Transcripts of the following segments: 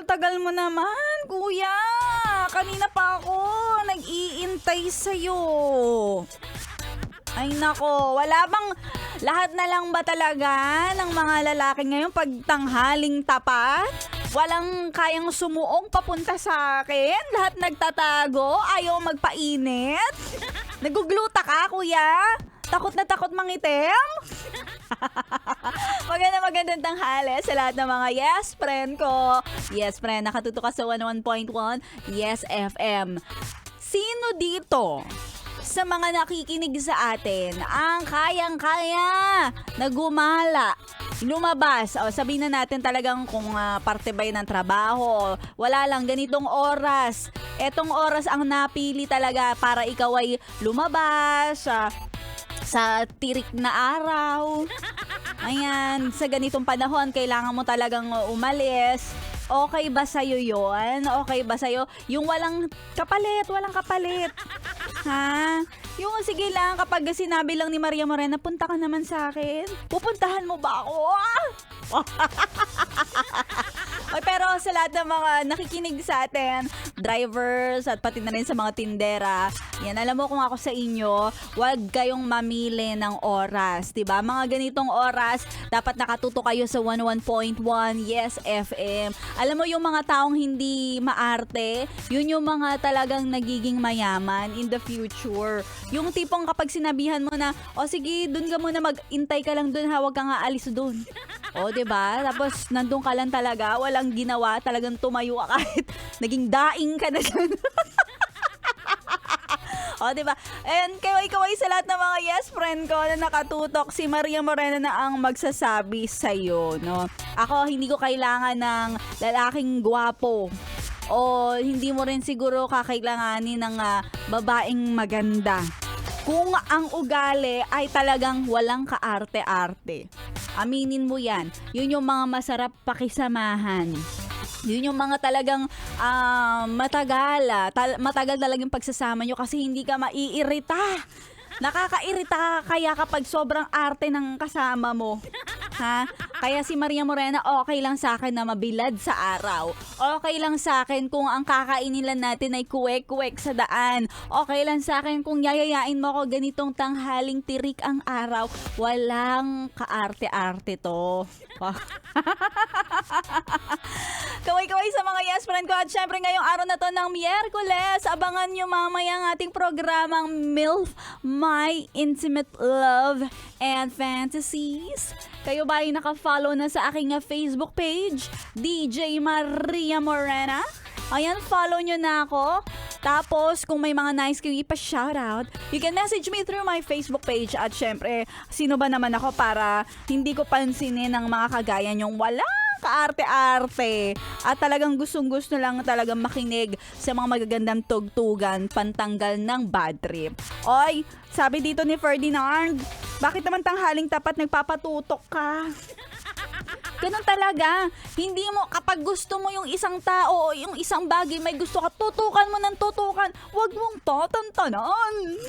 Tagal mo naman, kuya. Kanina pa ako nag-iintay sa'yo. Ay nako, wala bang lahat na lang ba talaga ng mga lalaki ngayon pag tanghaling tapat? Walang kayang sumuong papunta sa akin? Lahat nagtatago? Ayaw magpainit? Nagugluta ka, kuya? Takot na takot mangitim? Magandang tanghali sa lahat ng mga yes friend ko. Yes friend, nakatuto ka sa 101.1 Yes FM. Sino dito sa mga nakikinig sa atin ang kayang-kaya na gumala, lumabas, o sabihin na natin talagang kung parte ba yun ng trabaho, wala lang ganitong oras. Etong oras ang napili talaga para ikaw ay lumabas sa tirik na araw. Ayan, sa ganitong panahon, kailangan mo talagang umalis. Okay ba sa'yo yun? Okay ba sa'yo? Yung walang kapalit. Ha? Yung sige lang, kapag sinabi lang ni Maria Morena, punta ka naman sa akin. Pupuntahan mo ba ako? Oy, pero sa lahat ng mga nakikinig sa atin, drivers at pati na rin sa mga tindera, yan, alam mo kung ako sa inyo, huwag kayong mamili ng oras, diba? Mga ganitong oras, dapat nakatuto kayo sa 101.1 Yes FM. Alam mo yung mga taong hindi maarte, yun yung mga talagang nagiging mayaman in the future. Yung tipong kapag sinabihan mo na, o sige, dun ka muna, mag-intay ka lang dun ha, huwag kang aalis dun. O, diba? Tapos, nandun ka lang talaga, walang ginawa, talagang tumayo ka kahit naging daing ka na dyan. O, diba? And kaway-kaway sa lahat ng mga yes friend ko na nakatutok, si Maria Morena na ang magsasabi sa'yo, no? Ako, hindi ko kailangan ng lalaking gwapo. O hindi mo rin siguro kakailanganin ng babaeng maganda. Kung ang ugali ay talagang walang kaarte-arte. Aminin mo yan. Yun yung mga masarap pakisamahan. Yun yung mga talagang matagal talagang pagsasama nyo kasi hindi ka maiirita. Nakakairita kaya kapag sobrang arte ng kasama mo. Ha? Kaya si Maria Morena, okay lang sa akin na mabilad sa araw. Okay lang sa akin kung ang kakainin lang natin ay kuwek-kuwek sa daan. Okay lang sa akin kung yayayain mo ako ganitong tanghaling tirik ang araw. Walang kaarte-arte to. Kaway-kaway sa mga yes friend ko. At syempre ngayong araw na to ng Miyerkules, abangan nyo mamaya ang ating programang MILF, My Intimate Love and Fantasies. Kayo ba ay naka-follow na sa aking Facebook page, DJ Maria Morena? Ayan, follow nyo na ako. Tapos, kung may mga nice kayo ipa-shoutout, you can message me through my Facebook page. At syempre, sino ba naman ako para hindi ko pansinin ang mga kagaya nyong wala kaarte-arte at talagang gustong-gusto lang talagang makinig sa mga magagandang tugtugan pantanggal ng bad trip. Oy, sabi dito ni Ferdinand, bakit naman tanghaling tapat nagpapatutok ka? Ganun talaga. Hindi mo, kapag gusto mo yung isang tao o yung isang bagay, may gusto ka, tutukan mo ng tutukan. Huwag mong tatantanan.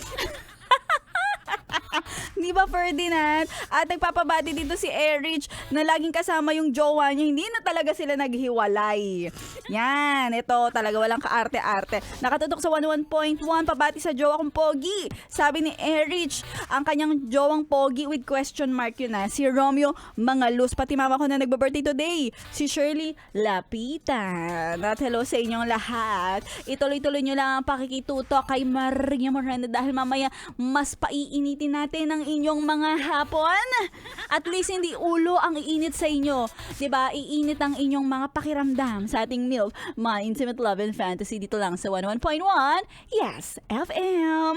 Di ba, Ferdinand? At nagpapabati dito si Erich na laging kasama yung jowa niya. Hindi na talaga sila naghiwalay. Yan, ito talaga walang kaarte-arte. Nakatutok sa 101.1, pabati sa jowa kong Pogi. Sabi ni Erich, ang kanyang jowang Pogi with question mark yun na. Si Romeo Mangalus, pati mama ko na nagbe-birthday today. Si Shirley Lapitan. At hello sa inyong lahat. Ituloy-tuloy nyo lang ang pakikituto kay Maria Morena dahil mamaya mas paiinitin natin ang inyong mga hapon. At least hindi ulo ang iinit sa inyo. 'Di ba? Iinit ang inyong mga pakiramdam sa ating MILF, My Intimate Love and Fantasy dito lang sa 101.1 Yes FM.